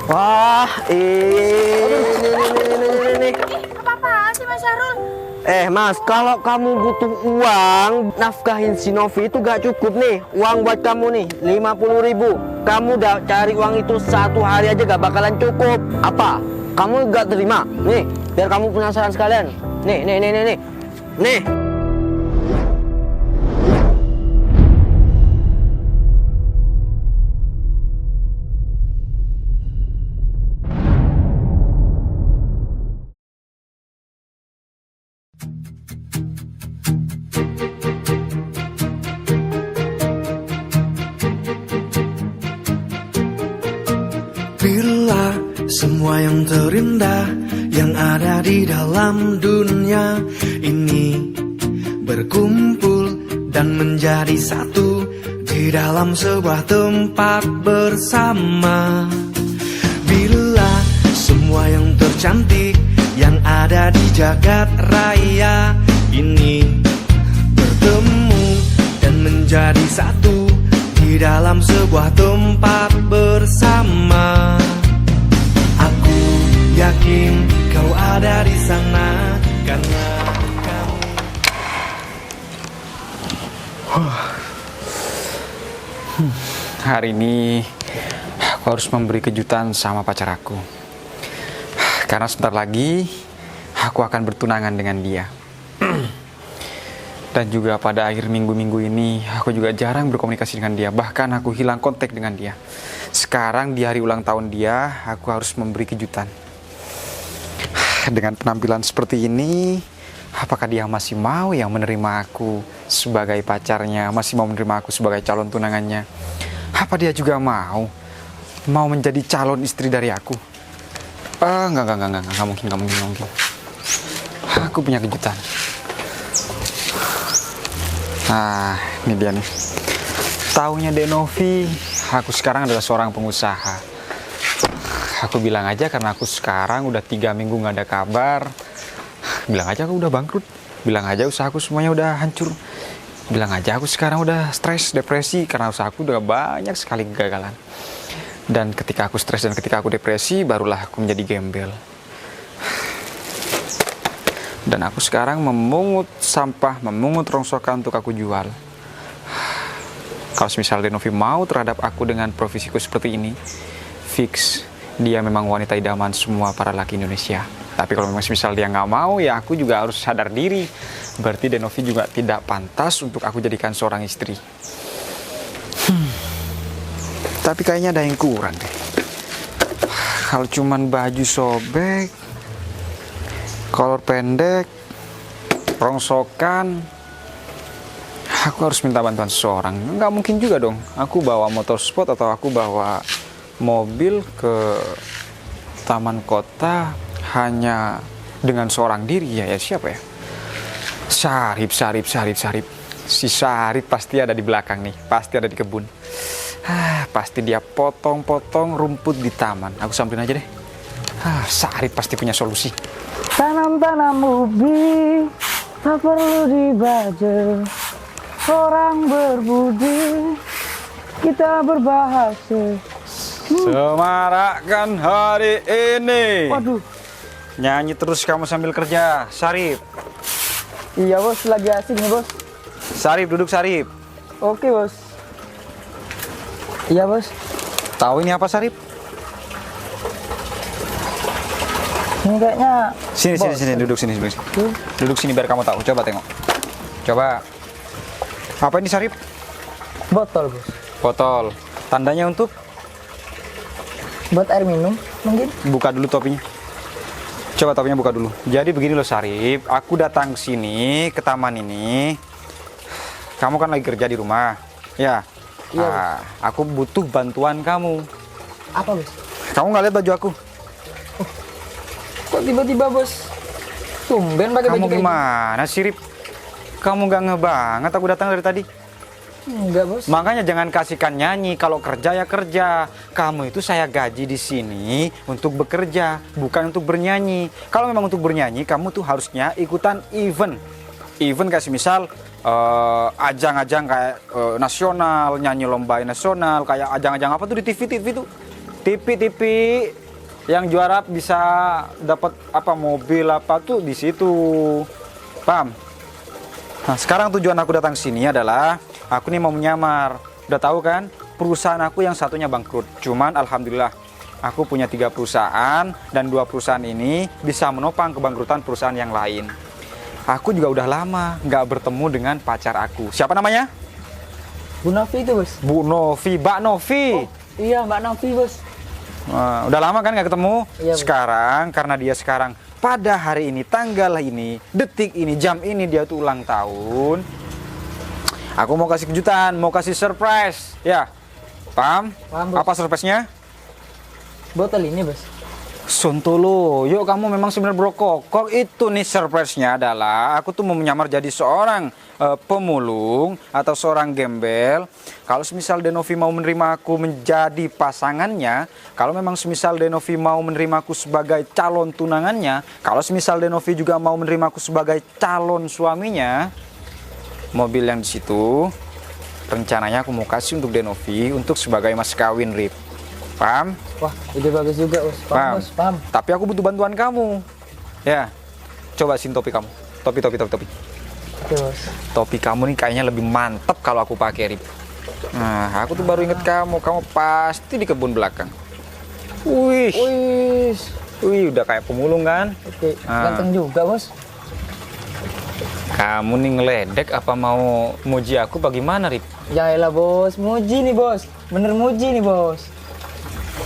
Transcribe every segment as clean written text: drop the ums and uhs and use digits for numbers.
Wah, ini. Apa-apaan sih Mas Syahrul? Mas, kalau kamu butuh uang nafkahin si Novi itu gak cukup nih. Uang buat kamu nih 50.000. Kamu udah cari uang itu 1 hari aja gak bakalan cukup. Apa? Kamu gak terima? Nih, biar kamu penasaran sekalian. Nih. Nih. Bila semua yang terindah yang ada di dalam dunia ini berkumpul dan menjadi satu di dalam sebuah tempat bersama. Bila semua yang tercantik yang ada di jagat raya ini bertemu dan menjadi satu di dalam sebuah tempat bersama. Aku yakin kau ada di sana karena kamu. Hari ini aku harus memberi kejutan sama pacar aku. Karena sebentar lagi aku akan bertunangan dengan dia. Dan juga pada akhir minggu-minggu ini aku juga jarang berkomunikasi dengan dia. Bahkan aku hilang kontak dengan dia. Sekarang di hari ulang tahun dia, aku harus memberi kejutan. Dengan penampilan seperti ini, apakah dia masih mau yang menerima aku sebagai pacarnya? Masih mau menerima aku sebagai calon tunangannya? Apa dia juga mau menjadi calon istri dari aku? Enggak mungkin. Aku punya kejutan. Nah, ini dia nih. Taunya Denovi, aku sekarang adalah seorang pengusaha. Aku bilang aja karena aku sekarang udah 3 minggu gak ada kabar. Bilang aja aku udah bangkrut. Bilang aja usahaku semuanya udah hancur. Bilang aja aku sekarang udah stres, depresi karena usahaku udah banyak sekali kegagalan. Dan ketika aku stres dan ketika aku depresi, barulah aku menjadi gembel. Dan aku sekarang memungut sampah, memungut rongsokan untuk aku jual. Kalau misal Denovi mau terhadap aku dengan profesiku seperti ini, fix dia memang wanita idaman semua para laki Indonesia. Tapi kalau misal dia nggak mau, ya aku juga harus sadar diri. Berarti Denovi juga tidak pantas untuk aku jadikan seorang istri. Tapi kayaknya ada yang kurang deh. Kalau cuman baju sobek, kolor pendek, rongsokan, aku harus minta bantuan seseorang. Nggak mungkin juga dong aku bawa motor sport atau aku bawa mobil ke taman kota hanya dengan seorang diri. Ya siapa ya? Syarif. Si Syarif pasti ada di belakang nih, pasti ada di kebun. Pasti dia potong-potong rumput di taman. Aku samperin aja deh. Syarif pasti punya solusi. Tanam-tanam ubi tak perlu dibaca. Orang berbudi kita berbahasa. Semarakkan hari ini. Waduh. Nyanyi terus kamu sambil kerja, Syarif. Iya bos, lagi asik nih bos. Syarif, duduk Syarif. Oke bos. Iya bos. Tahu ini apa Syarif? Ini kayaknya Sini, duduk sini. Duduk sini biar kamu tahu. Coba tengok. Coba. Apa ini Syarif? botol bos. Botol. Tandanya untuk? Buat air minum mungkin. Buka dulu topinya. Coba topinya buka dulu. Jadi begini loh Syarif, aku datang ke sini, ke taman ini. Kamu kan lagi kerja di rumah, ya? Iya. Aku butuh bantuan kamu. Apa bos? Kamu nggak lihat baju aku? Kok tiba-tiba bos tumben pakai baju Kamu kayak gimana sih, Rip? Kamu nggak ngebanget aku datang dari tadi. Enggak bos. Makanya jangan kasihkan nyanyi. Kalau kerja ya kerja. Kamu itu saya gaji di sini untuk bekerja, bukan untuk bernyanyi. Kalau memang untuk bernyanyi, kamu tuh harusnya ikutan event. event kayak misal ajang-ajang kayak nasional, nyanyi lomba nasional, kayak ajang-ajang apa tuh di TV tuh. TV yang juara bisa dapat apa mobil apa tuh di situ. Paham? Nah, sekarang tujuan aku datang sini adalah aku nih mau menyamar. Udah tahu kan? Perusahaan aku yang satunya bangkrut. Cuman alhamdulillah aku punya 3 perusahaan dan 2 perusahaan ini bisa menopang kebangkrutan perusahaan yang lain. Aku juga udah lama nggak bertemu dengan pacar aku. Siapa namanya? Bu Novi itu bos. Bu Novi, Mbak Novi. Iya Mbak Novi bos. Nah, udah lama kan nggak ketemu? Iya, Bu. Sekarang karena dia sekarang pada hari ini, tanggal ini, detik ini, jam ini dia tuh ulang tahun. Aku mau kasih kejutan, mau kasih surprise. Ya, paham? Paham, Bos. Apa surprise-nya? Botol ini bos. Sontolo, yuk kamu memang sebenarnya brokokok. Itu nih surprise-nya adalah aku tuh mau menyamar jadi seorang pemulung atau seorang gembel. Kalau semisal Denovi mau menerima aku menjadi pasangannya, kalau memang semisal Denovi mau menerima aku sebagai calon tunangannya, kalau semisal Denovi juga mau menerima aku sebagai calon suaminya, mobil yang di situ rencananya aku mau kasih untuk Denovi untuk sebagai mas kawin, Rip. Paham? Wah ide bagus juga bos. Paham bos, paham. Tapi aku butuh bantuan kamu. Ya, coba sini topi kamu. Topi. Oke bos. Topi kamu nih kayaknya lebih mantap kalau aku pakai, Rip. Nah, aku tuh baru inget kamu. Kamu pasti di kebun belakang. Wih, wih, udah kayak pemulung kan? Oke, Ah. ganteng juga bos. Kamu nih ngeledek apa mau muji aku bagaimana, Rip? Ya elah bos, muji nih bos. Bener muji nih bos.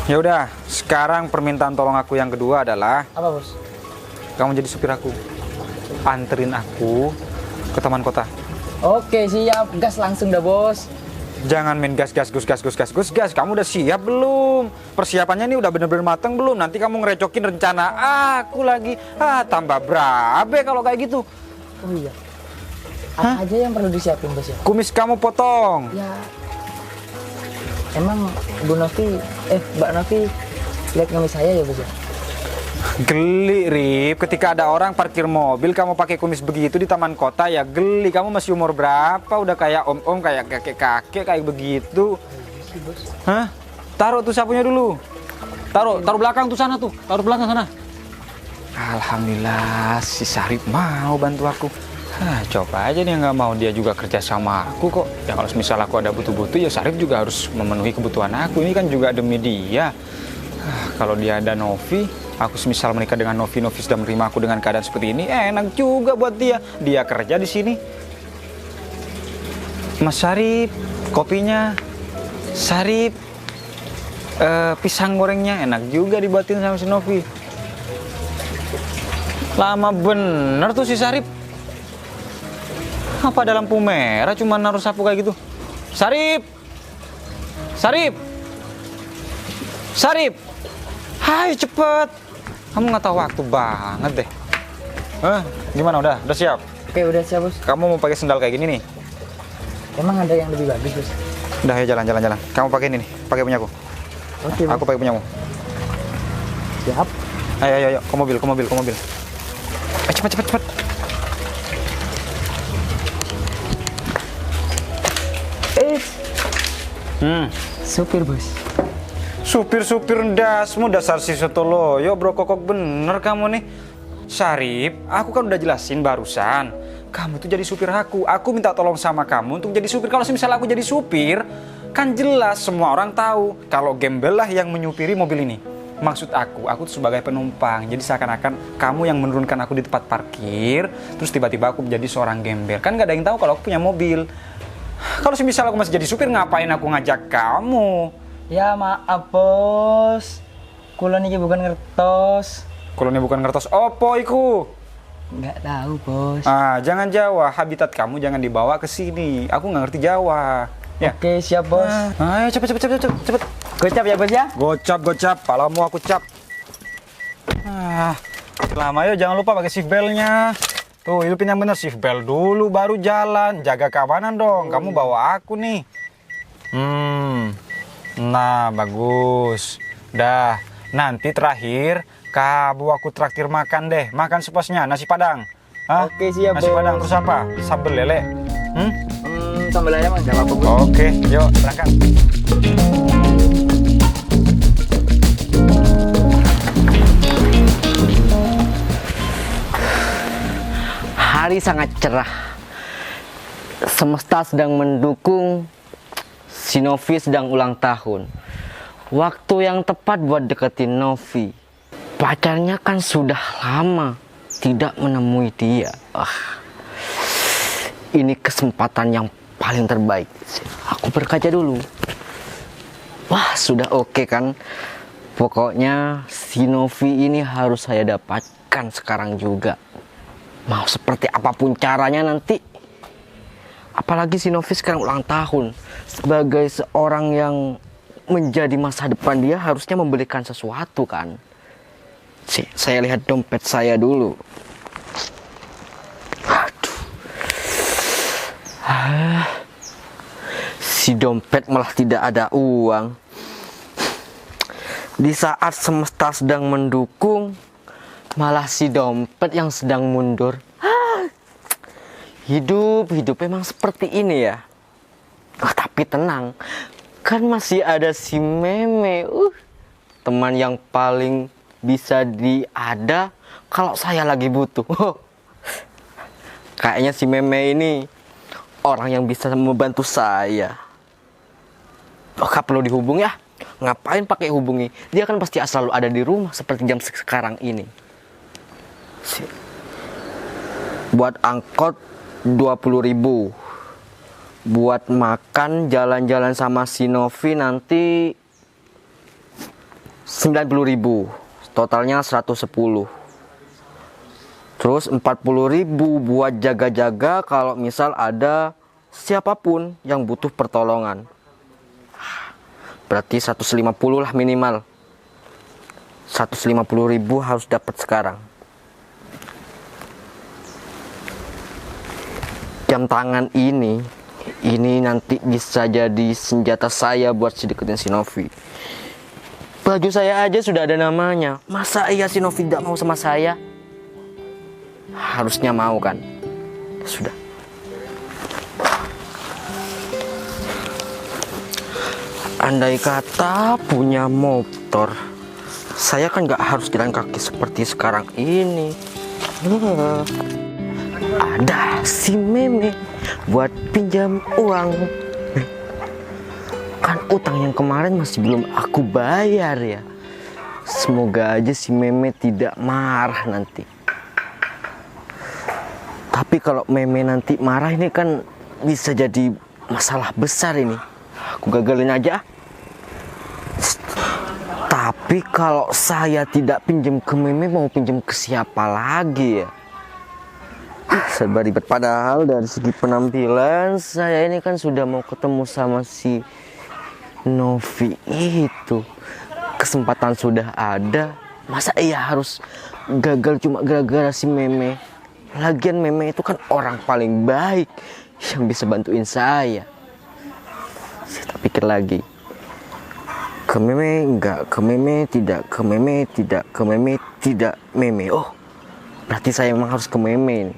Ya udah, sekarang permintaan tolong aku yang kedua adalah Apa bos? kamu jadi supir aku. Anterin aku ke taman kota. Oke siap, gas langsung dah bos. Jangan main gas. Kamu udah siap belum? Persiapannya nih udah bener-bener mateng belum? Nanti kamu ngerecokin rencana aku lagi. Tambah berabe kalau kayak gitu. Oh iya. Apa aja yang perlu disiapin bos ya? Kumis kamu potong. Ya. Emang Bu Novi, Mbak Novi lihat kumis saya ya bos ya? Geli, Rip. Ketika ada orang parkir mobil, kamu pakai kumis begitu di taman kota, ya geli. Kamu masih umur berapa? Udah kayak om-om, kayak kakek-kakek, kayak begitu. Hah? Taruh tuh sapunya dulu. Taruh belakang tuh sana tuh. Taruh belakang sana. Alhamdulillah, si Sarip mau bantu aku. Coba aja dia nggak mau, dia juga kerja sama aku kok. Ya kalau misal aku ada butuh-butuh, ya Sarip juga harus memenuhi kebutuhan aku. Ini kan juga demi dia. Kalau dia ada Novi, aku semisal menikah dengan Novi sudah menerima aku dengan keadaan seperti ini, enak juga buat dia. Dia kerja di sini. Mas Sarip, kopinya. Sarip, pisang gorengnya enak juga dibuatin sama si Novi. Lama bener tuh si Sarip. Apa ada lampu merah cuma naruh sapu kayak gitu? Sarip! Hai cepet! Kamu nggak tahu waktu banget deh. Gimana udah siap? Oke udah siap bos. Kamu mau pakai sendal kayak gini nih? Emang ada yang lebih bagus bos? Udah ya jalan. Kamu pakai ini nih, pakai punyaku. Oke bos. Aku pakai punyamu. Siap. Ayo, ke mobil. Cepet. Supir bos. Supir dasmu dasar si Sotoloyo, bro kokok bener kamu nih. Sarip, aku kan udah jelasin barusan. Kamu tuh jadi supir aku. Aku minta tolong sama kamu untuk jadi supir. Kalau misalnya aku jadi supir, kan jelas semua orang tahu kalau gembel lah yang menyupiri mobil ini. Maksud aku tuh sebagai penumpang. Jadi seakan-akan kamu yang menurunkan aku di tempat parkir, terus tiba-tiba aku menjadi seorang gembel. Kan gak ada yang tahu kalau aku punya mobil. Kalau misalnya aku masih jadi supir, ngapain aku ngajak kamu? Ya maaf bos. Kulo niki bukan ngertos. Kalau ini bukan ngertos, opo iku? Nggak tahu bos. Jangan Jawa, habitat kamu jangan dibawa ke sini. Aku nggak ngerti Jawa. Ya. Oke siap bos. Ayo cepet. Gocap ya bos ya. Gocap, palamu aku cap. Lama yuk, jangan lupa pakai seat belt-nya. Tuh, hidupin yang bener, seat belt dulu baru jalan. Jaga keamanan dong, kamu bawa aku nih. Nah, bagus. Dah, nanti terakhir kamu aku traktir makan deh. Makan sepuasnya, nasi padang. Hah? Oke, siap, Nasi Bos. Padang terus apa? Sambal lele? Sambal ayam Mas, enggak apa-apa, Bos. Oke, yuk berangkat. Hari sangat cerah. Semesta sedang mendukung. Si Novi sedang ulang tahun. Waktu yang tepat buat deketin Novi. Pacarnya kan sudah lama tidak menemui dia. Ini kesempatan yang paling terbaik. Aku berkaca dulu. Wah, sudah oke kan? Pokoknya si Novi ini harus saya dapatkan sekarang juga. Mau seperti apapun caranya nanti. Apalagi si Novi sekarang ulang tahun. Sebagai seorang yang menjadi masa depan dia, harusnya memberikan sesuatu kan. Saya lihat dompet saya dulu. Aduh. Si dompet malah tidak ada uang. Di saat semesta sedang mendukung, malah si dompet yang sedang mundur. Hidup emang seperti ini ya. Tapi tenang, kan masih ada si Meme. Teman yang paling bisa diada kalau saya lagi butuh. Kayaknya si Meme ini orang yang bisa membantu saya. Gak perlu dihubung ya. Ngapain pakai hubungi? Dia kan pasti selalu ada di rumah seperti jam sekarang ini. Buat angkot 20.000. Buat makan jalan-jalan sama si Novi nanti 90.000. Totalnya 110. Terus 40.000 buat jaga-jaga kalau misal ada siapapun yang butuh pertolongan. Berarti 150 lah minimal. 150.000 harus dapat sekarang. Jam tangan ini nanti bisa jadi senjata saya buat deketin si Novi. Baju saya aja sudah ada namanya. Masa iya si Novi tidak mau sama saya? Harusnya mau kan? Sudah. Andai kata punya motor, saya kan gak harus jalan kaki seperti sekarang ini. Ada si Meme buat pinjam uang. Kan utang yang kemarin masih belum aku bayar ya. Semoga aja si Meme tidak marah nanti. Tapi kalau Meme nanti marah ini kan bisa jadi masalah besar ini. Aku gagalin aja. Tapi kalau saya tidak pinjam ke Meme, mau pinjam ke siapa lagi ya? Serba ribet. Padahal dari segi penampilan saya ini kan sudah mau ketemu sama si Novi itu. Kesempatan sudah ada. Masa iya harus gagal cuma gara-gara si Meme? Lagian Meme itu kan orang paling baik yang bisa bantuin saya. Saya pikir lagi. Ke Meme enggak, ke Meme tidak, ke Meme tidak, ke Meme tidak, Meme. Oh, berarti saya memang harus ke Meme ini.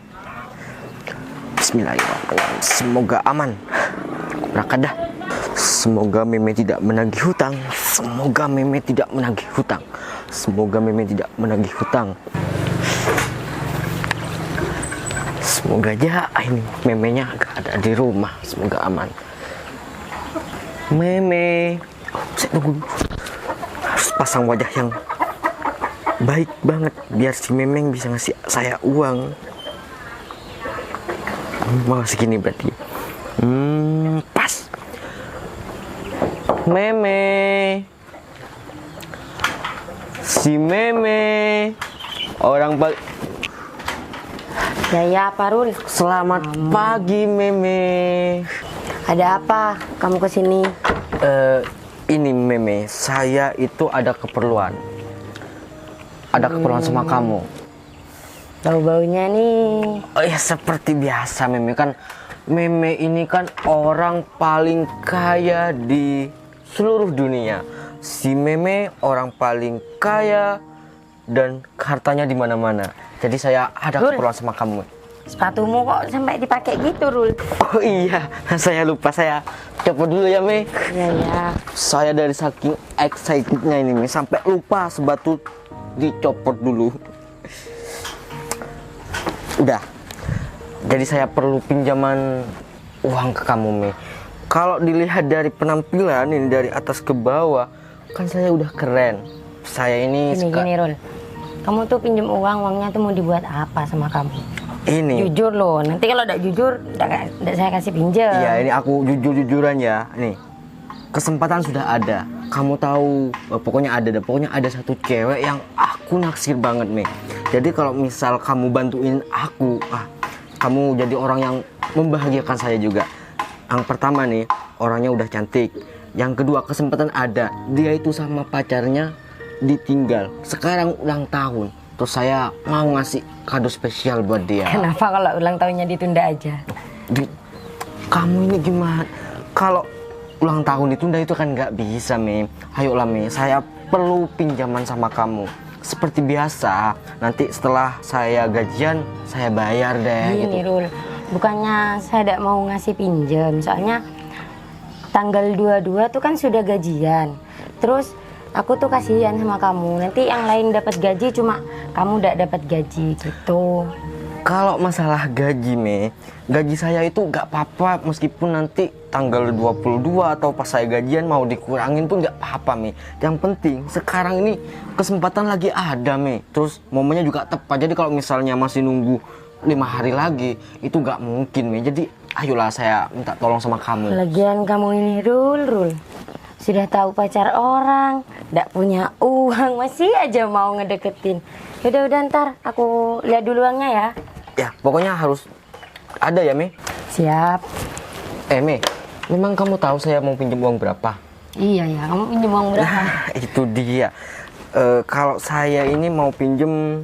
Bismillahirrahmanirrahim. Semoga aman. Berangkat dah. Semoga Meme tidak menagih hutang. Semoga Meme tidak menagih hutang. Semoga Meme tidak menagih hutang. Semoga aja ini Memenya gak ada di rumah. Semoga aman. Meme. Saya tunggu. Harus pasang wajah yang baik banget biar si Meme bisa ngasih saya uang. Mau segini berarti. Pas. Meme. Si Meme. Orang Ya, Pak Rul. Selamat pagi, Meme. Ada apa kamu kesini? Ini Meme, saya itu ada keperluan. Ada keperluan sama kamu. Bau-baunya nih. Oh ya, seperti biasa Meme kan. Meme ini kan orang paling kaya di seluruh dunia. Si Meme orang paling kaya dan hartanya di mana-mana. Jadi saya ada keperluan sama kamu. Sepatumu kok sampai dipakai gitu, Rul? Oh iya, saya lupa, saya copot dulu ya Me. Iya, ya. Saya dari saking excitednya ini Me, sampai lupa sepatu dicopot dulu. Udah, jadi saya perlu pinjaman uang ke kamu Me. Kalau dilihat dari penampilan ini dari atas ke bawah, kan saya udah keren. Saya ini Gini, Rul. Kamu tuh pinjem uangnya tuh mau dibuat apa sama kamu? ini. Jujur loh, nanti kalau udah jujur, udah saya kasih pinjam. Iya, ini aku jujur-jujuran ya. Nih, kesempatan sudah ada. Kamu tahu, pokoknya ada satu cewek yang aku naksir banget, Me. Jadi kalau misal kamu bantuin aku, kamu jadi orang yang membahagiakan saya juga. Yang pertama nih, orangnya udah cantik. Yang kedua, kesempatan ada. Dia itu sama pacarnya ditinggal. Sekarang ulang tahun. Terus saya mau ngasih kado spesial buat dia. Kenapa kalau ulang tahunnya ditunda aja? Kamu ini gimana? Kalau ulang tahun ditunda itu kan nggak bisa, Me. Ayolah, Me. Saya perlu pinjaman sama kamu. Seperti biasa, nanti setelah saya gajian, saya bayar deh. Gini, Gitu. Rul. Bukannya saya tidak mau ngasih pinjam. Soalnya tanggal 22 tuh kan sudah gajian. Terus aku tuh kasihan sama kamu. Nanti yang lain dapat gaji, cuma kamu tidak dapat gaji gitu. Kalau masalah gaji, Me, gaji saya itu nggak apa-apa meskipun nanti tanggal 22 atau pas saya gajian mau dikurangin pun nggak apa-apa, Me. Yang penting sekarang ini kesempatan lagi ada, Me. Terus momennya juga tepat. Jadi kalau misalnya masih nunggu 5 hari lagi itu nggak mungkin, Me. Jadi ayolah, saya minta tolong sama kamu. Lagian kamu ini, Rul. Sudah tahu pacar orang, tidak punya uang, masih aja mau ngedeketin. Udah ntar aku lihat dulu uangnya ya. Ya, pokoknya harus ada ya, Me. Siap. Me, memang kamu tahu saya mau pinjam uang berapa? Iya ya, kamu pinjam uang berapa? Itu dia. Kalau saya ini mau pinjem,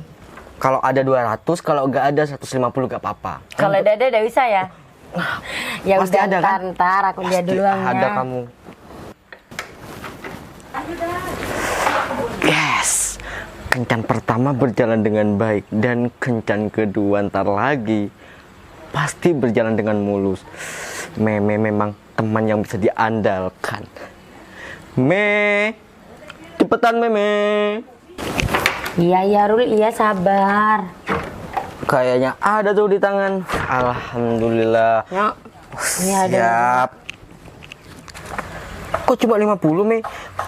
kalau ada 200, kalau nggak ada 150 nggak apa-apa. Kalau ada bisa ya. Ya Pasti udah, ada, kan? ntar aku lihat Pasti dulu uangnya. ada kamu. Yes, kencan pertama berjalan dengan baik dan kencan kedua ntar lagi pasti berjalan dengan mulus. Meme memang teman yang bisa diandalkan. Me, cepetan Meme. Iya Rul, iya sabar. Kayaknya ada tuh di tangan. Alhamdulillah. Ya, ini ada. Siap. Kok cuma 50, Me?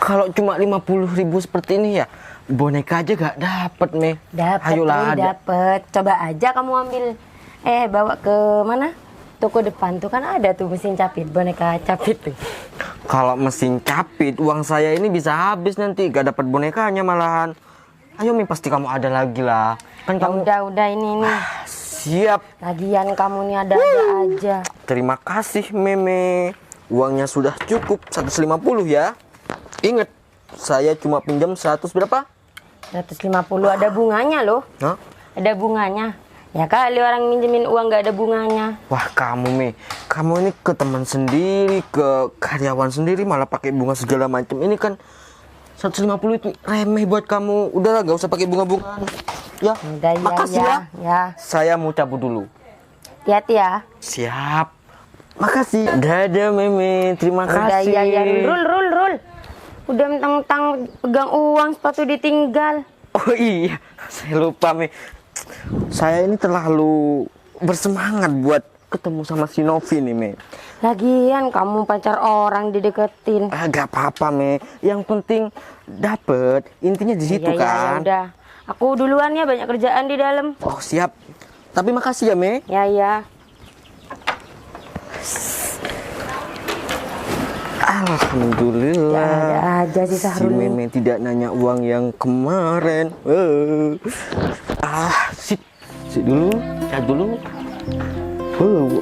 Kalau cuma 50.000 seperti ini ya, boneka aja gak dapet, Me. Dapat, Ayolah, ada. dapat. Coba aja kamu ambil. Bawa ke mana? Toko depan tuh kan ada tuh mesin capit, boneka capit tuh. Kalau mesin capit, uang saya ini bisa habis nanti. Gak dapat bonekanya malahan. Ayo, Me, pasti kamu ada lagi lah. Kan Ya kamu... udah ini nih. Siap. Lagian kamu nih ada aja. Terima kasih, Meme. Uangnya sudah cukup 150 ya. Ingat, saya cuma pinjam 100 berapa? 150 ada bunganya loh. Hah? Ada bunganya. Ya kali orang minjemin uang nggak ada bunganya. Wah, kamu, Me. Kamu ini ke teman sendiri, ke karyawan sendiri malah pakai bunga segala macam. Ini kan 150 itu remeh buat kamu. Udahlah, gak usah pakai bunga-bungaan. Ya, Udah ya, makasih ya. ya. Ya. Saya mau cabut dulu. Hati-hati ya. Siap. Makasih. Dadah, Meme. Terima Udah kasih. ya. Rul. Udah mentang-mentang pegang uang sepatu ditinggal. Oh iya, saya lupa, Me. Saya ini terlalu bersemangat buat ketemu sama si Novi nih, Me. Lagian kamu pacar orang dideketin. Gak apa-apa, Me. Yang penting dapet. Intinya di situ Ya kan. udah. Aku duluan ya, banyak kerjaan di dalam. Oh, siap. Tapi makasih ya, Me. Ya. Alhamdulillah. Ya ada aja sih Si Sahrul. Meme tidak nanya uang yang kemarin. Sit dulu, chat dulu.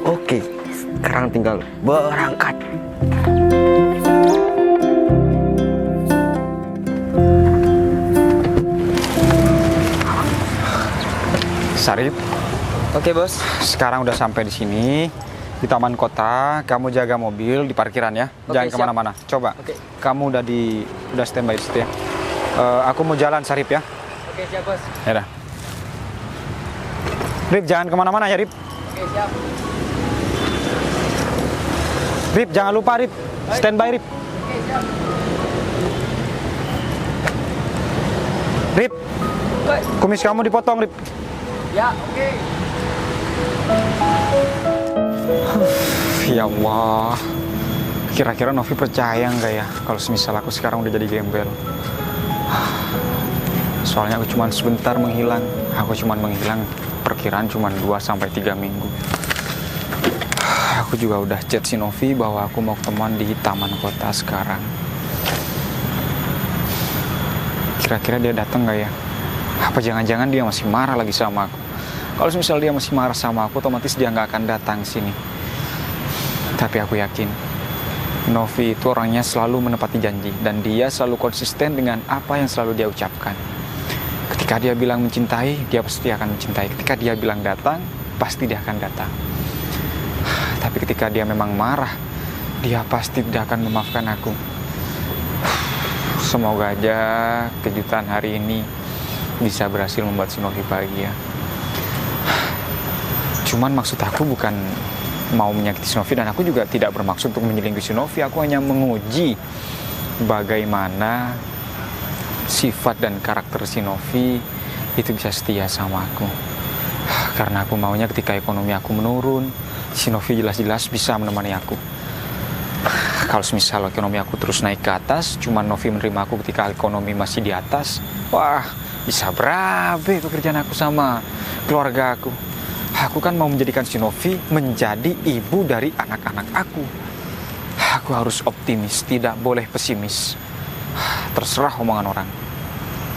Oke. Sekarang tinggal berangkat. Sarip, Oke, Bos. sekarang udah sampai di sini di taman kota. Kamu jaga mobil di parkiran ya, Oke, jangan siap. kemana-mana. Coba, Oke. kamu udah standby di situ ya. Aku mau jalan, Sarip ya. Oke, siap, Bos. Ya dah. Rip, jangan kemana-mana ya, Rip. Oke, siap. Rip, jangan lupa, Rip. Standby, Rip. Oke, siap. Rip, kumis kamu dipotong, Rip. Ya, oke. Ya Allah. Kira-kira Novi percaya nggak ya kalau semisal aku sekarang udah jadi gembel? Soalnya aku cuma sebentar menghilang. Aku cuma menghilang perkiraan cuma 2-3 minggu. Aku juga udah chat si Novi bahwa aku mau ketemuan di taman kota sekarang. Kira-kira dia datang nggak ya? Apa jangan-jangan dia masih marah lagi sama aku? Kalau misal dia masih marah sama aku, otomatis dia nggak akan datang sini. Tapi aku yakin Novi itu orangnya selalu menepati janji dan dia selalu konsisten dengan apa yang selalu dia ucapkan. Ketika dia bilang mencintai, dia pasti akan mencintai. Ketika dia bilang datang, pasti dia akan datang. Tapi ketika dia memang marah, dia pasti tidak akan memaafkan aku. Semoga aja kejutan hari ini bisa berhasil membuat si Novi bahagia. Cuman maksud aku bukan mau menyakiti si Novi, dan aku juga tidak bermaksud untuk menyelingkuhi si Novi. Aku hanya menguji bagaimana sifat dan karakter si Novi itu bisa setia sama aku. Karena aku maunya ketika ekonomi aku menurun, si Novi jelas-jelas bisa menemani aku. Kalau misal ekonomi aku terus naik ke atas, cuma Novi menerima aku ketika ekonomi masih di atas, wah, bisa berabe pekerjaan aku sama keluarga aku. Aku kan mau menjadikan si Novi menjadi ibu dari anak-anak aku. Aku harus optimis, tidak boleh pesimis. Terserah omongan orang.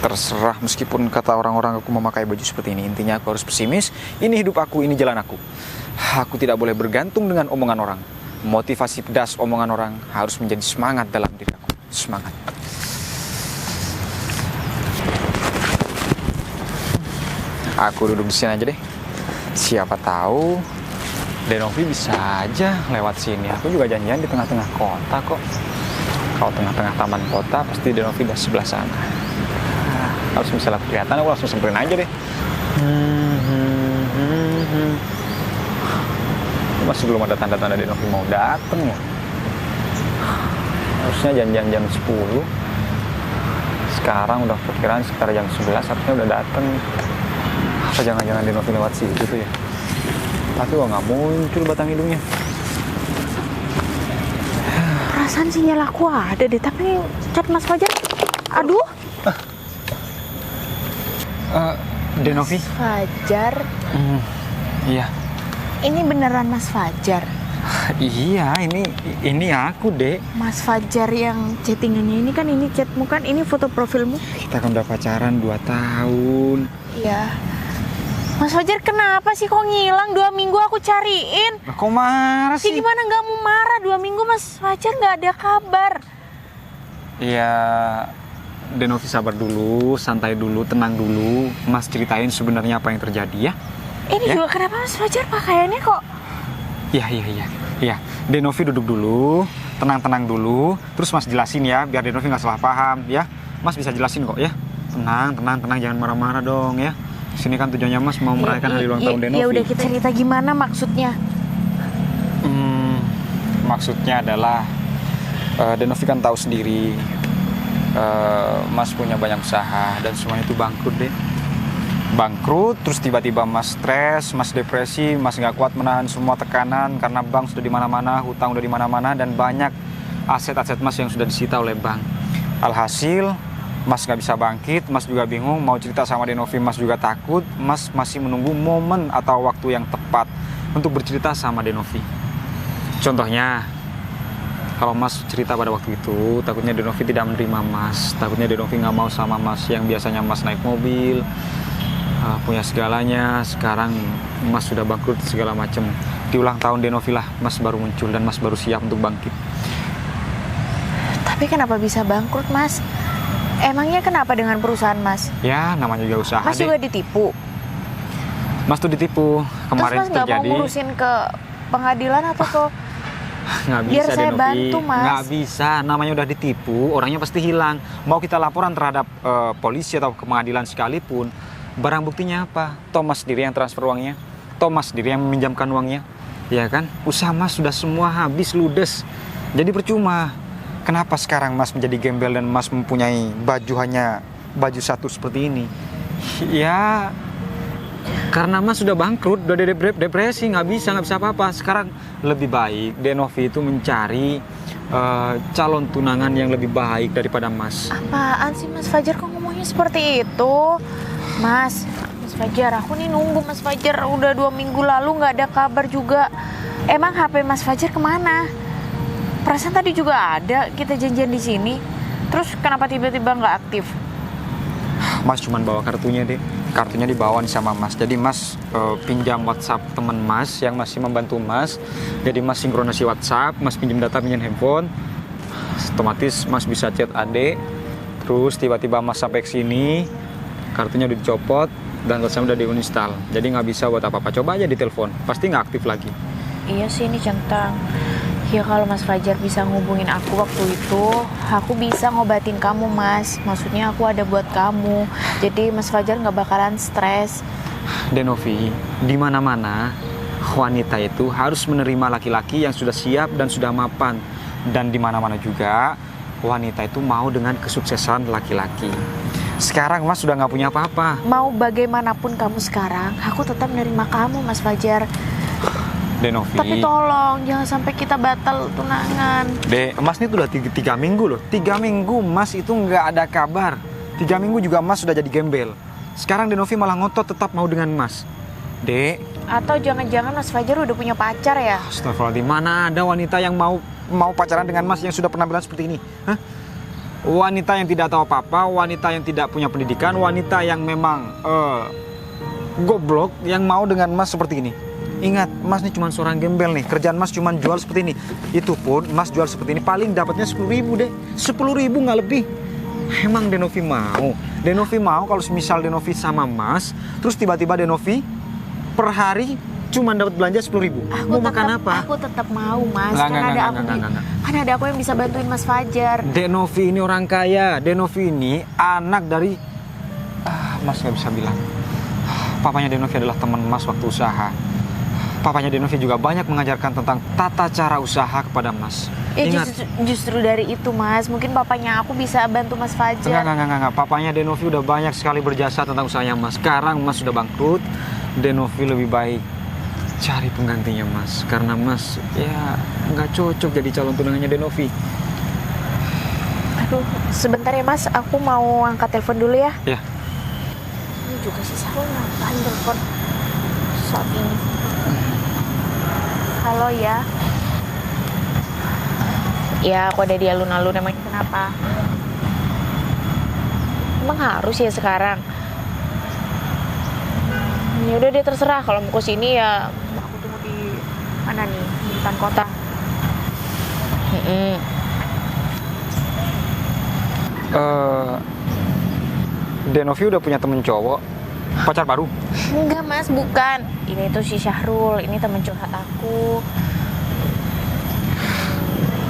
Terserah meskipun kata orang-orang aku memakai baju seperti ini. Intinya aku harus pesimis. Ini hidup aku, ini jalan aku. Aku tidak boleh bergantung dengan omongan orang. Motivasi pedas omongan orang harus menjadi semangat dalam diri aku. Semangat. Aku duduk di sini aja deh. Siapa tahu Denovi bisa aja lewat sini. Aku juga janjian di tengah-tengah kota kok. Kalau tengah-tengah taman kota pasti Denovi udah sebelah sana. Kalau misalnya kelihatan aku langsung samperin aja deh. Masih belum ada tanda-tanda Denovi mau dateng ya. Harusnya janjian jam 10. Sekarang udah perkiraan sekitar jam 11, harusnya udah dateng. Apa jangan-jangan Denovi lewat situ tuh ya? Tapi kok nggak muncul batang hidungnya. Perasaan sinyal aku ada deh, tapi chat Mas Fajar, aduh. Denovi? Mas Fajar, Iya. ini beneran Mas Fajar? Iya, ini aku, Dek. Mas Fajar yang chattingannya ini kan, ini chatmu kan, ini foto profilmu? Kita kan udah pacaran 2 tahun. Iya. Mas Fajar kenapa sih kok ngilang? 2 minggu aku cariin. Lah, kok marah Ya sih? gimana nggak mau marah? 2 minggu Mas Fajar nggak ada kabar. Iya, Denovi sabar dulu, santai dulu, tenang dulu. Mas ceritain sebenarnya apa yang terjadi ya. Ini Ya? juga kenapa Mas Fajar pakaiannya kok? Iya. Denovi duduk dulu, tenang-tenang dulu. Terus Mas jelasin ya, biar Denovi nggak salah paham ya. Mas bisa jelasin kok ya. Tenang, jangan marah-marah dong ya. Sini kan tujuannya Mas mau merayakan hari ulang tahun Denovi. Ya udah, kita cerita gimana maksudnya? Maksudnya adalah Denovi kan tahu sendiri, Mas punya banyak usaha dan semuanya itu bangkrut deh. Bangkrut, terus tiba-tiba Mas stres, Mas depresi, Mas nggak kuat menahan semua tekanan karena bank sudah di mana-mana, hutang udah di mana-mana, dan banyak aset-aset Mas yang sudah disita oleh bank. Alhasil Mas nggak bisa bangkit, Mas juga bingung mau cerita sama Denovi, Mas juga takut, Mas masih menunggu momen atau waktu yang tepat untuk bercerita sama Denovi. Contohnya, kalau Mas cerita pada waktu itu, takutnya Denovi tidak menerima Mas, takutnya Denovi nggak mau sama Mas yang biasanya Mas naik mobil, punya segalanya. Sekarang Mas sudah bangkrut segala macam. Di ulang tahun Denovi lah Mas baru muncul dan Mas baru siap untuk bangkit. Tapi kenapa bisa bangkrut Mas? Emangnya kenapa dengan perusahaan Mas? Ya, namanya juga usaha Mas deh. juga ditipu. Mas tuh ditipu. Kemarin Terus Mas nggak mau terjadi. ngurusin ke pengadilan atau ke... Nggak Biar bisa, saya Denovi. bantu, Mas. Nggak bisa, namanya udah ditipu, orangnya pasti hilang. Mau kita laporan terhadap polisi atau ke pengadilan sekalipun, Barang buktinya apa? Thomas sendiri yang transfer uangnya, Thomas sendiri yang meminjamkan uangnya, ya kan? Usaha Mas sudah semua habis ludes, jadi percuma. Kenapa sekarang Mas menjadi gembel dan Mas mempunyai baju hanya baju satu seperti ini? Ya, karena Mas sudah bangkrut, udah depresi, nggak bisa apa-apa. Sekarang lebih baik Denovi itu mencari calon tunangan yang lebih baik daripada Mas. Apaan sih Mas Fajar kok ngomongnya seperti itu? Mas Fajar, aku nih nunggu Mas Fajar udah 2 minggu lalu nggak ada kabar juga. Emang HP Mas Fajar kemana? Perasaan tadi juga ada kita janjian di sini. Terus kenapa tiba-tiba nggak aktif? Mas cuman bawa kartunya deh. Kartunya dibawa nih sama Mas. Jadi Mas pinjam WhatsApp teman Mas yang masih membantu Mas. Jadi Mas sinkronasi WhatsApp, Mas pinjam data, pinjam handphone. Otomatis Mas bisa chat adek. Terus tiba-tiba Mas sampai ke sini, kartunya udah dicopot dan WhatsApp udah diuninstall. Jadi nggak bisa buat apa-apa. Coba aja ditelepon, pasti nggak aktif lagi. Iya sih ini centang. Ya kalau Mas Fajar bisa ngubungin aku waktu itu, aku bisa ngobatin kamu Mas. Maksudnya aku ada buat kamu. Jadi Mas Fajar nggak bakalan stres. Denovi, di mana-mana wanita itu harus menerima laki-laki yang sudah siap dan sudah mapan. Dan di mana-mana juga wanita itu mau dengan kesuksesan laki-laki. Sekarang Mas sudah nggak punya apa-apa. Mau bagaimanapun kamu sekarang, aku tetap menerima kamu Mas Fajar. Denovi. Tapi tolong jangan sampai kita batal tunangan. Mas ini tuh udah 3 minggu loh. 3 minggu Mas itu nggak ada kabar. 3 minggu juga Mas sudah jadi gembel. Sekarang Denovi malah ngotot tetap mau dengan Mas. Atau jangan-jangan Mas Fajar udah punya pacar ya? Astagfirullahaladzim, mana ada wanita yang mau pacaran dengan Mas yang sudah penampilan seperti ini? Hah? Wanita yang tidak tahu apa-apa, wanita yang tidak punya pendidikan, wanita yang memang goblok yang mau dengan Mas seperti ini. Ingat, Mas ini cuma seorang gembel nih. Kerjaan Mas cuma jual seperti ini. Itu pun Mas jual seperti ini paling dapatnya 10.000 deh. 10.000 nggak lebih. Emang Denovi mau? Denovi mau kalau misal Denovi sama Mas, terus tiba-tiba Denovi per hari cuma dapat belanja 10.000. Mau makan apa? Aku tetap mau Mas. Nggak, Kan ada aku yang bisa bantuin Mas Fajar. Denovi ini orang kaya. Denovi ini anak dari Mas nggak bisa bilang. Papanya Denovi adalah teman Mas waktu usaha. Papanya Denovi juga banyak mengajarkan tentang tata cara usaha kepada Mas. Ingat. Justru dari itu Mas, mungkin papanya aku bisa bantu Mas Fajar. Enggak. Papanya Denovi udah banyak sekali berjasa tentang usahanya Mas. Sekarang Mas sudah bangkrut, Denovi lebih baik cari penggantinya Mas. Karena Mas ya nggak cocok jadi calon tunangannya Denovi. Aduh, sebentar ya Mas, aku mau angkat telepon dulu ya. Ya. Ini juga sih Sarul ngapain telepon saat ini. Halo ya. Ya aku ada di alun-alun, emang kenapa? Emang harus ya sekarang? Ya udah deh terserah, kalau mau ke sini ya aku tunggu di mana nih, di depan kota. Denovi udah punya temen cowok, pacar baru? Enggak Mas, bukan. Ini tuh si Syahrul, ini temen curhat aku.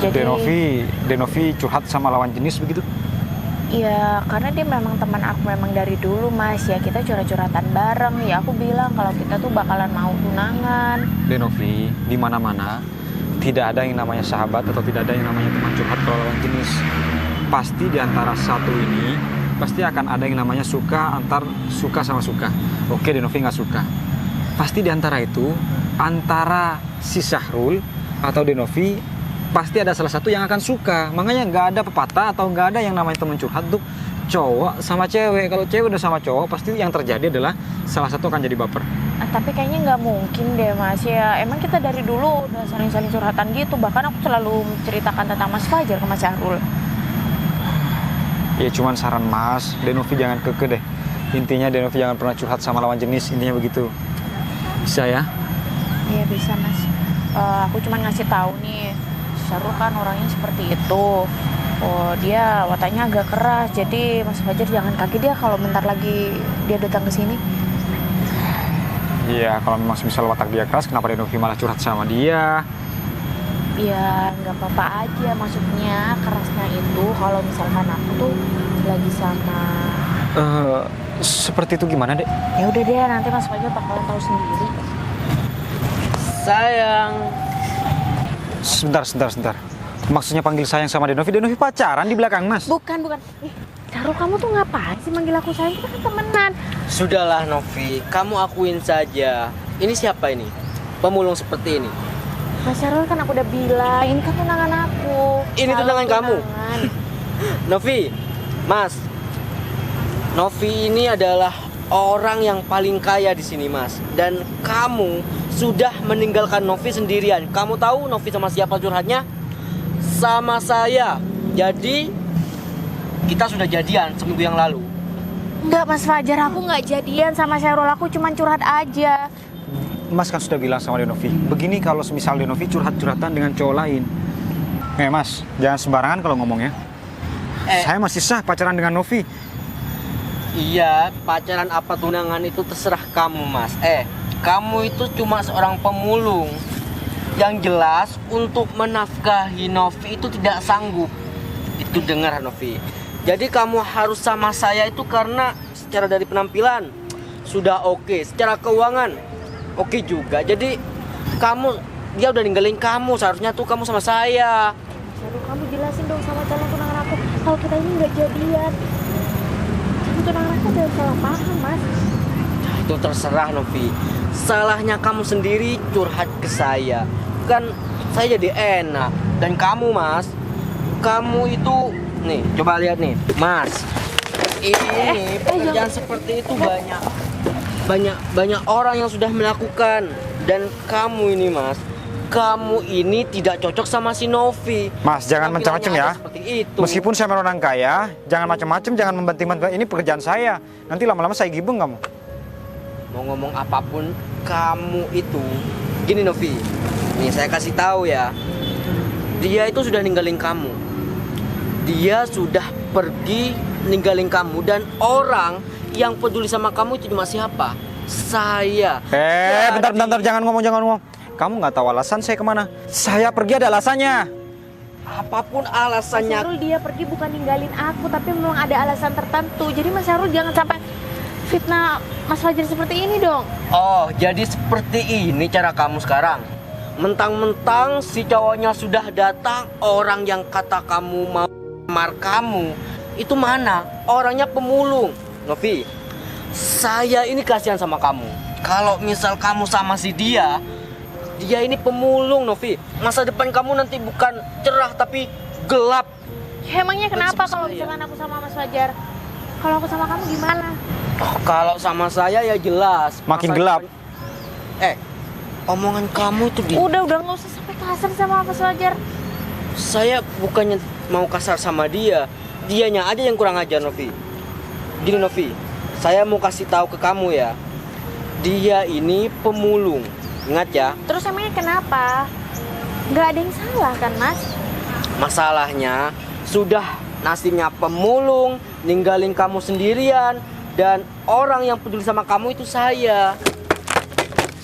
Jadi Denovi curhat sama lawan jenis begitu? ya karena dia memang teman aku memang dari dulu Mas. Ya kita curhat-curhatan bareng. Ya aku bilang kalau kita tuh bakalan mau tunangan. Denovi, di mana-mana tidak ada yang namanya sahabat atau tidak ada yang namanya teman curhat kalau lawan jenis. Pasti di antara satu ini pasti akan ada yang namanya suka, antar suka sama suka. Oke, Denovi nggak suka. Pasti di antara itu, antara si Syahrul atau Denovi pasti ada salah satu yang akan suka. Makanya nggak ada pepatah atau nggak ada yang namanya teman curhat tuh cowok sama cewek. Kalau cewek udah sama cowok, pasti yang terjadi adalah salah satu akan jadi baper. Tapi kayaknya nggak mungkin deh Mas. Ya emang kita dari dulu udah saling-saling curhatan gitu. Bahkan aku selalu menceritakan tentang Mas Fajar ke Mas Syahrul. Ya cuman saran Mas, Denovi jangan keke deh. Intinya Denovi jangan pernah curhat sama lawan jenis, intinya begitu. Bisa ya? Iya bisa Mas. Aku cuman ngasih tahu nih, Syahrul kan orangnya seperti itu. Oh dia wataknya agak keras, jadi Mas Fajar jangan kaget dia kalau bentar lagi dia datang ke sini. Iya, kalau memang misal watak dia keras, kenapa Denovi malah curhat sama dia? Ya nggak apa-apa aja, maksudnya kerasnya itu kalau misalkan aku tuh lagi sama Seperti itu gimana, Dek? Ya udah deh, nanti Mas Fajar bakalan tahu sendiri. Sayang. Sebentar. Maksudnya panggil sayang sama Denovi? Denovi pacaran di belakang, Mas. Bukan. Syarul, kamu tuh ngapain sih manggil aku sayang? Kita kan temenan. Sudahlah Novi, kamu akuin saja. Ini siapa ini? Pemulung seperti ini. Mas Syarul, kan aku udah bilang, ini kan tunangan aku. Ini Calon tunangan kamu? tunangan. Novi, Mas. Novi ini adalah orang yang paling kaya di sini, Mas. Dan kamu sudah meninggalkan Novi sendirian. Kamu tahu Novi sama siapa curhatnya? Sama saya. Jadi kita sudah jadian seminggu yang lalu. Enggak Mas Fajar, aku nggak jadian sama Syarul, aku cuma curhat aja. Mas kan sudah bilang sama Denovi, begini kalau semisal Denovi curhat-curhatan dengan cowok lain. Mas, jangan sembarangan kalau ngomongnya. Saya masih sah pacaran dengan Novi. Iya, pacaran apa tunangan itu terserah kamu, Mas. Kamu itu cuma seorang pemulung. Yang jelas untuk menafkahi Novi itu tidak sanggup. Itu dengar Novi. Jadi kamu harus sama saya itu karena secara dari penampilan sudah oke, secara keuangan oke juga. Jadi dia udah ninggalin kamu, seharusnya tuh kamu sama saya. Syarul, kamu jelasin dong sama calon tunangan aku kalau kita ini nggak jadian. Calon tunangan aku udah salah paham, Mas. Itu terserah Novi. Salahnya kamu sendiri curhat ke saya. Kan saya jadi enak. Dan kamu, Mas, kamu itu nih, coba lihat nih, Mas. Ini pekerjaan seperti itu banyak orang yang sudah melakukan. Dan kamu ini, Mas, kamu ini tidak cocok sama si Novi. Mas, jangan macam-macam ya. Seperti itu. Meskipun saya orang kaya, jangan macam-macam, jangan membanting-banting. Ini pekerjaan saya. Nanti lama-lama saya gibeng kamu. Mau ngomong apapun, kamu itu gini Novi. Nih saya kasih tahu ya. Dia itu sudah ninggalin kamu. Dia sudah pergi ninggalin kamu, dan orang yang peduli sama kamu itu cuma siapa? Saya. Bentar, jangan ngomong. Kamu nggak tahu alasan saya kemana? Saya pergi ada alasannya. Apapun Mas alasannya. Syarul, dia pergi bukan ninggalin aku, tapi memang ada alasan tertentu. Jadi Mas Syarul jangan sampai fitnah Mas Fajar seperti ini dong. Oh, jadi seperti ini cara kamu sekarang. Mentang-mentang si cowoknya sudah datang, orang yang kata kamu mau lamar kamu itu mana? Orangnya pemulung. Novi, saya ini kasihan sama kamu. Kalau misal kamu sama si dia ini pemulung, Novi. Masa depan kamu nanti bukan cerah tapi gelap. Ya, emangnya kenapa Sama kalau saya. misalkan aku sama Mas Fajar? Kalau aku sama kamu gimana? Oh, kalau sama saya ya jelas. Makin Masa gelap. depan- omongan kamu itu Udah nggak usah sampai kasar sama Mas Fajar. Saya bukannya mau kasar sama dia. Dianya aja yang kurang ajar, Novi. Gini Novi, saya mau kasih tahu ke kamu ya. Dia ini pemulung. Ingat ya, Terus emangnya kenapa? Nggak ada yang salah kan, Mas? masalahnya sudah nasibnya pemulung, ninggalin kamu sendirian, dan orang yang peduli sama kamu itu saya.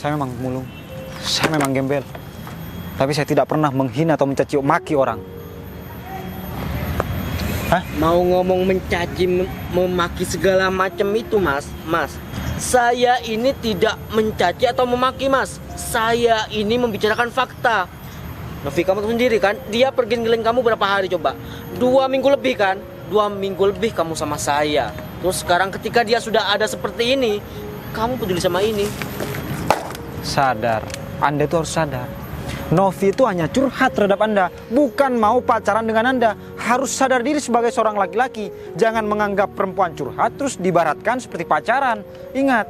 Saya memang mulung. Saya memang gembel. Tapi saya tidak pernah menghina atau mencaci maki orang. Mau ngomong mencaci, memaki segala macam itu, Mas. Saya ini tidak mencaci atau memaki, Mas. Saya ini membicarakan fakta. Novi, kamu tahu sendiri kan, dia pergi ninggalin kamu berapa hari coba? 2 minggu lebih kan? 2 minggu lebih kamu sama saya. Terus sekarang ketika dia sudah ada seperti ini, kamu peduli sama ini. Sadar. Anda itu harus sadar. Novi itu hanya curhat terhadap Anda, bukan mau pacaran dengan Anda. Harus sadar diri sebagai seorang laki-laki. Jangan menganggap perempuan curhat terus dibaratkan seperti pacaran. Ingat.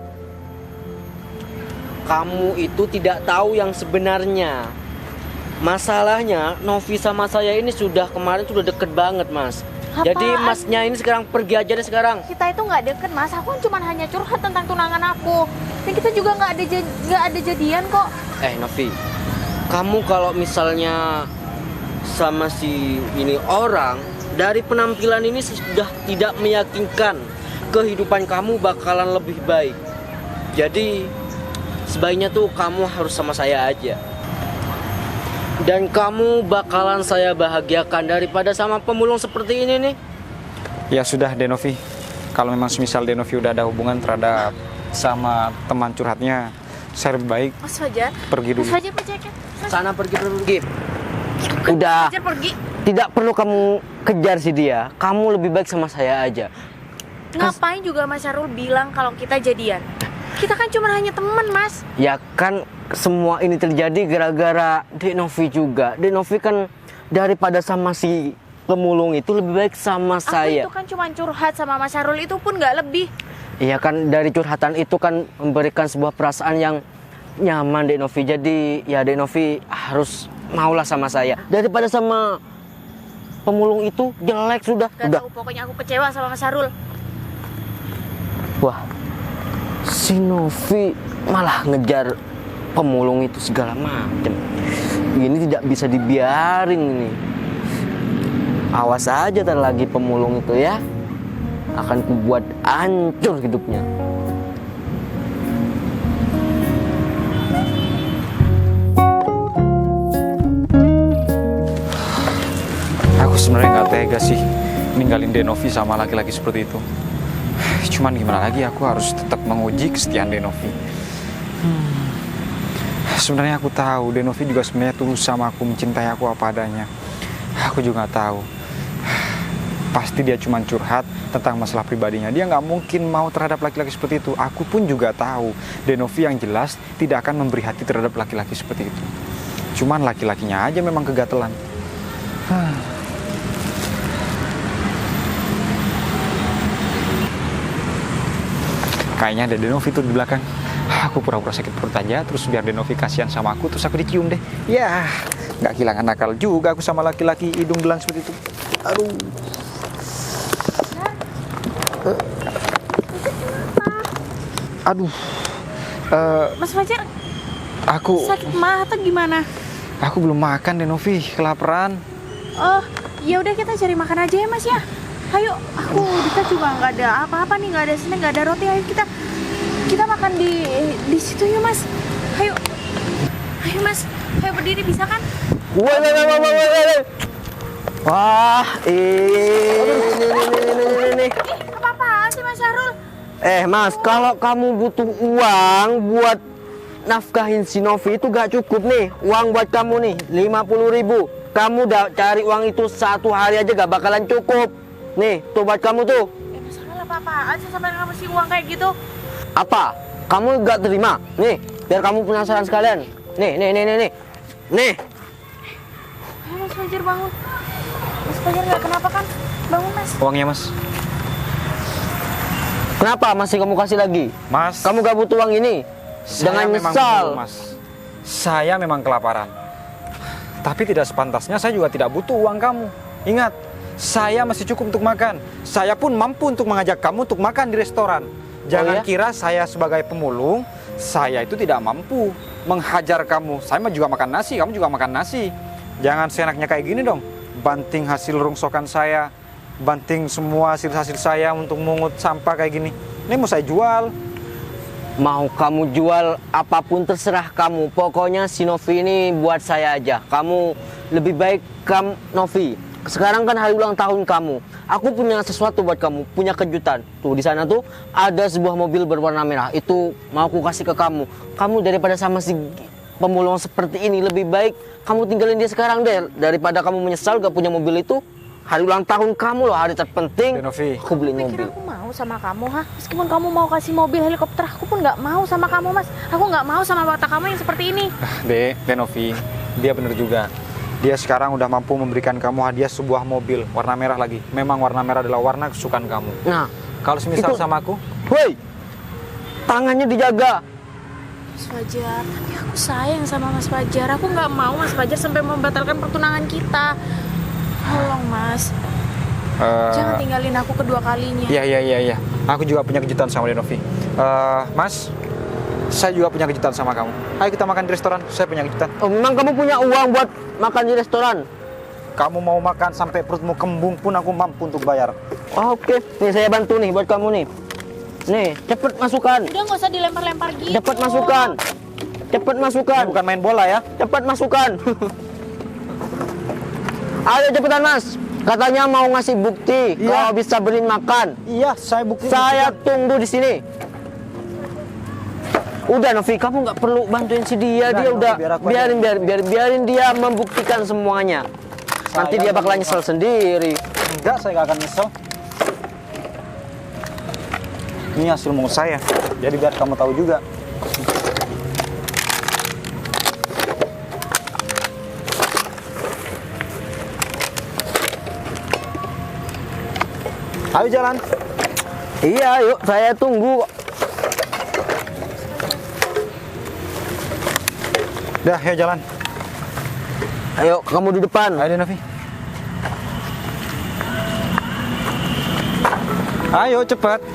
Kamu itu tidak tahu yang sebenarnya. Masalahnya Novi sama saya ini kemarin sudah deket banget, Mas. Jadi Apaan? Masnya ini sekarang pergi aja deh sekarang. Kita itu nggak deket, Mas. Aku kan cuma hanya curhat tentang tunangan aku. Dan kita juga nggak ada jadian kok. Novi, kamu kalau misalnya sama si ini orang, dari penampilan ini sudah tidak meyakinkan kehidupan kamu bakalan lebih baik. Jadi sebaiknya tuh kamu harus sama saya aja. Dan kamu bakalan saya bahagiakan daripada sama pemulung seperti ini nih. Ya sudah Denovi. Kalau memang semisal Denovi udah ada hubungan terhadap sama teman curhatnya, saya lebih baik Mas Fajar. pergi dulu. Mas Fajar pergi. Mas Sana pergi. Udah, Fajar pergi. tidak perlu kamu kejar si dia. Kamu lebih baik sama saya aja. Ngapain juga Mas Syarul bilang kalau kita jadian? Kita kan cuma hanya teman, Mas. Ya kan semua ini terjadi gara-gara Dek Novi juga. Dek Novi kan daripada sama si pemulung itu lebih baik sama Aku saya. itu kan cuma curhat sama Mas Syarul, itu pun nggak lebih. Iya kan, dari curhatan itu kan memberikan sebuah perasaan yang nyaman Dek Novi. Jadi ya Dek Novi harus maulah sama saya. Daripada sama pemulung itu jelek sudah. Gak Udah. tahu, pokoknya aku kecewa sama Mas Syarul. Wah, si Novi malah ngejar pemulung itu segala macam. Ini tidak bisa dibiarin ini. Awas aja ntar lagi pemulung itu ya. Akan kubuat hancur hidupnya. Aku sebenarnya nggak tega sih ninggalin Denovi sama laki-laki seperti itu. Cuman gimana lagi, aku harus tetap menguji kesetiaan Denovi. Sebenarnya aku tahu Denovi juga sebenarnya tulus sama aku, mencintai aku apa adanya. Aku juga nggak tahu. Pasti dia cuma curhat tentang masalah pribadinya. Dia nggak mungkin mau terhadap laki-laki seperti itu. Aku pun juga tahu Denovi yang jelas tidak akan memberi hati terhadap laki-laki seperti itu. Cuman laki-lakinya aja memang kegatelan. Kayaknya ada Denovi tuh di belakang. Aku pura-pura sakit perut aja, terus biar Denovi kasihan sama aku, terus aku dicium deh. Ya, nggak kehilangan akal juga aku sama laki-laki hidung belang seperti itu. Aduh. Aduh. Mas Fajar Aku sakit mah atau gimana? belum makan Denovi, kelaparan. Oh, ya udah kita cari makan aja ya Mas ya. Ayo, kita juga nggak ada apa-apa nih, nggak ada snack, nggak ada roti. Ayo kita makan di situ yuk Mas. Ayo Mas, ayo berdiri bisa kan? Wah. Wah, ini. Apa-apaan sih Mas Syarul? Mas, kalau kamu butuh uang buat nafkahin si Novi itu gak cukup nih. Uang buat kamu nih 50.000. Kamu udah cari uang itu 1 hari aja gak bakalan cukup. Nih, tuh buat kamu tuh. Mas Syarul apa-apaan sih sampai ngasih uang kayak gitu? Apa? Kamu gak terima? Nih, biar kamu penasaran sekalian. Nih. Nih. Ayo Mas Fajar bangun. Mas Fajar nggak kenapa kan? Bangun Mas. Uangnya, Mas. Kenapa masih kamu kasih lagi? Mas, Kamu gak butuh uang ini? Jangan memang nyesal. butuh, Mas. Saya memang kelaparan. Tapi tidak sepantasnya saya juga tidak butuh uang kamu. Ingat, saya masih cukup untuk makan. Saya pun mampu untuk mengajak kamu untuk makan di restoran. Jangan ya? kira saya sebagai pemulung, saya itu tidak mampu menghajar kamu. Saya mah juga makan nasi, kamu juga makan nasi. Jangan seenaknya kayak gini dong. Banting hasil rongsokan saya, banting semua hasil-hasil saya untuk mungut sampah kayak gini. Ini mau saya jual. Mau kamu jual apapun terserah kamu. Pokoknya si Novi ini buat saya aja. Kamu lebih baik Novi. Sekarang kan hari ulang tahun kamu. Aku punya sesuatu buat kamu, punya kejutan. Tuh di sana tuh ada sebuah mobil berwarna merah. Itu mau aku kasih ke kamu. Kamu daripada sama si pemulung seperti ini, lebih baik kamu tinggalin dia sekarang deh. Daripada kamu menyesal gak punya mobil itu. Hari ulang tahun kamu loh, hari terpenting. Denovi. Aku beli Pikir mobil. aku mau sama kamu, ha? Meskipun kamu mau kasih mobil helikopter, aku pun nggak mau sama kamu, Mas. Aku nggak mau sama watak kamu yang seperti ini. Denovi, dia bener juga. Dia sekarang udah mampu memberikan kamu hadiah sebuah mobil warna merah lagi. Memang warna merah adalah warna kesukaan kamu. Nah, Kalau semisal Itu- sama aku, woi, tangannya dijaga. Mas Fajar, tapi aku sayang sama Mas Fajar. Aku nggak mau Mas Fajar sampai membatalkan pertunangan kita. Tolong, Mas. Jangan tinggalin aku kedua kalinya. Iya. Aku juga punya kejutan sama Denovi. Mas, saya juga punya kejutan sama kamu. Ayo kita makan di restoran. Saya punya kejutan. Oh, memang kamu punya uang buat makan di restoran? Kamu mau makan sampai perutmu kembung pun aku mampu untuk bayar. Oh, oke, nih saya bantu nih buat kamu nih. Nih, cepet masukkan. Udah nggak usah dilempar-lempar gitu. Cepet masukkan. Cepet masukkan. Ini bukan main bola ya. Cepat masukkan. Ayo cepetan Mas. Katanya mau ngasih bukti Iya. kalau bisa beliin makan. Iya, saya bukti. Saya tunggu di sini. Udah Novi, kamu nggak perlu bantuin si dia. Udah, Dia Novi, udah biar aku aja. biarin dia membuktikan semuanya. Nanti dia bakalan nyesel sendiri. Enggak, saya nggak akan nyesel. Ini hasil mungut saya. Jadi biar kamu tahu juga. Ayo jalan. Iya, yuk saya tunggu. Dah, ayo jalan. Ayo kamu di depan. Ayo deh, Novi. Ayo cepat.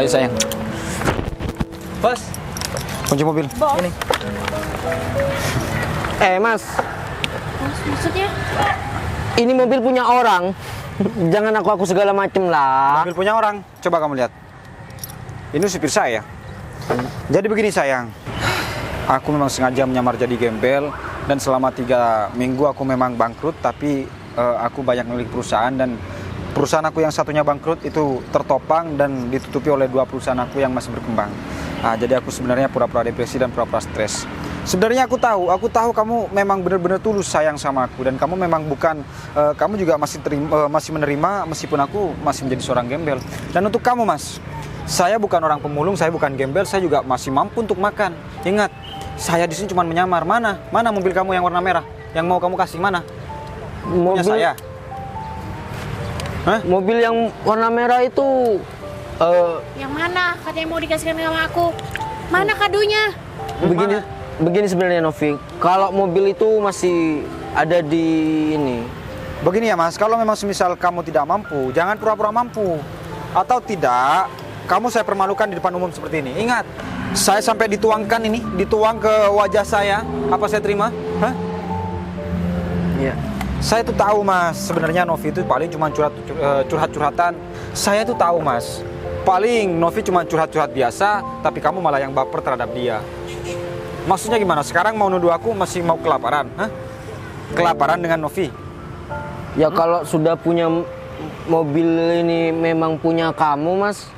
Ayo sayang. Bos, Kunci mobil. ini. Mas, Maksudnya? ini mobil punya orang. Jangan aku segala macem lah. Mobil punya orang. Coba kamu lihat. Ini supir saya. Jadi begini sayang. Aku memang sengaja menyamar jadi gembel dan selama 3 minggu aku memang bangkrut, tapi aku banyak milik perusahaan dan perusahaan aku yang satunya bangkrut itu tertopang dan ditutupi oleh 2 perusahaan aku yang masih berkembang. Jadi aku sebenarnya pura-pura depresi dan pura-pura stres. Sebenarnya aku tahu kamu memang benar-benar tulus sayang sama aku dan kamu memang bukan kamu juga masih menerima meskipun aku masih menjadi seorang gembel. Dan untuk kamu Mas, saya bukan orang pemulung, saya bukan gembel, saya juga masih mampu untuk makan. Ingat, saya di sini cuma menyamar. Mana mobil kamu yang warna merah yang mau kamu kasih mana? Punya saya. Hah? Mobil yang warna merah itu Yang mana? Katanya mau dikasihkan sama aku. Mana kadonya? begini sebenarnya Novi. Kalau mobil itu masih ada di ini. Begini ya Mas, kalau memang semisal kamu tidak mampu, jangan pura-pura mampu. Atau tidak, kamu saya permalukan di depan umum seperti ini. Ingat, saya sampai dituang ke wajah saya. Apa saya terima? Hah? Iya. Saya tuh tahu Mas, sebenarnya Novi itu paling cuma curhat-curhatan. Saya tuh tahu Mas, paling Novi cuma curhat-curhat biasa, tapi kamu malah yang baper terhadap dia. Maksudnya gimana? Sekarang mau nuduh aku masih mau kelaparan? Hah? Kelaparan dengan Novi? Ya kalau sudah punya mobil ini memang punya kamu Mas,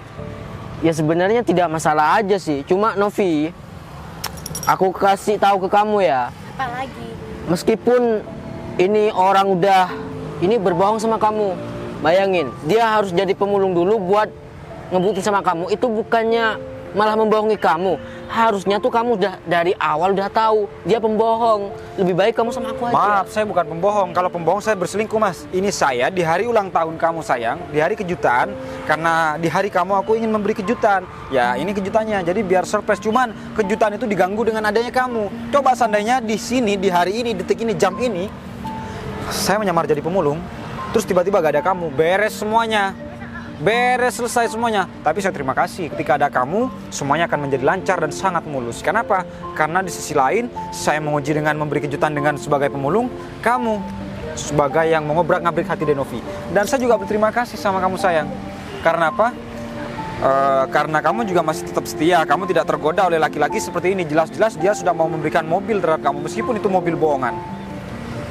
ya sebenarnya tidak masalah aja sih. Cuma Novi, aku kasih tahu ke kamu ya. Apa lagi? Meskipun ini orang udah ini berbohong sama kamu, bayangin dia harus jadi pemulung dulu buat ngebuktiin sama kamu. Itu bukannya malah membohongi kamu. Harusnya tuh kamu udah dari awal udah tahu dia pembohong. Lebih baik kamu sama aku aja. Maaf, saya bukan pembohong. Kalau pembohong saya berselingkuh Mas. Ini saya di hari ulang tahun kamu sayang, di hari kejutan. Karena di hari kamu aku ingin memberi kejutan. Ya ini kejutannya, jadi biar surprise. Cuman kejutan itu diganggu dengan adanya kamu. Coba seandainya di sini, di hari ini, detik ini, jam ini, saya menyamar jadi pemulung, terus tiba-tiba gak ada kamu, beres semuanya. Beres, selesai semuanya. Tapi saya terima kasih, ketika ada kamu, semuanya akan menjadi lancar dan sangat mulus. Kenapa? Karena di sisi lain, saya menguji dengan memberi kejutan dengan sebagai pemulung, kamu sebagai yang mengobrak-ngabrik hati Denovi. Dan saya juga berterima kasih sama kamu sayang. Karena apa? Karena kamu juga masih tetap setia, kamu tidak tergoda oleh laki-laki seperti ini. Jelas-jelas dia sudah mau memberikan mobil terhadap kamu, meskipun itu mobil bohongan.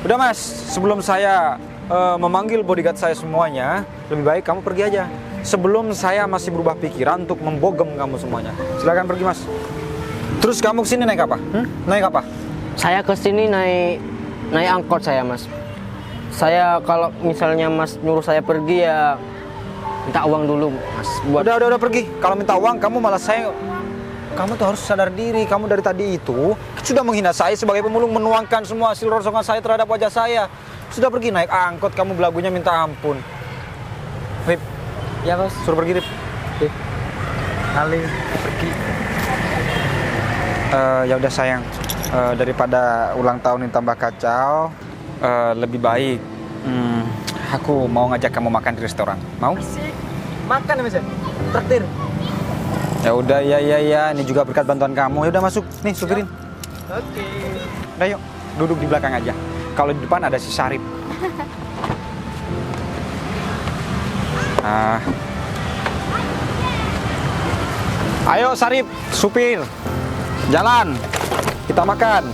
Udah Mas, sebelum saya memanggil bodyguard saya semuanya, lebih baik kamu pergi aja. Sebelum saya masih berubah pikiran untuk membogem kamu semuanya. Silakan pergi Mas. Terus kamu kesini naik apa? Naik apa? Saya kesini naik angkot saya Mas. Saya kalau misalnya Mas nyuruh saya pergi ya minta uang dulu Mas. Udah pergi. Kalau minta uang kamu malah kamu tuh harus sadar diri. Kamu dari tadi itu sudah menghina saya sebagai pemulung, menuangkan semua hasil rongsokan saya terhadap wajah saya. Sudah pergi naik angkot, kamu belagunya minta ampun. Rip, Ya bos. suruh pergi Rip. Kali pergi. Ya udah sayang, daripada ulang tahun ini tambah kacau, lebih baik aku mau ngajak kamu makan di restoran. Mau? Makan ya mas ya? Traktir. Ya udah, ya. Ini juga berkat bantuan kamu. Ya udah masuk, nih supirin. Oke. Udah yuk, duduk di belakang aja. Kalau di depan ada si Sarip. Ayo Sarip, supir, jalan, kita makan.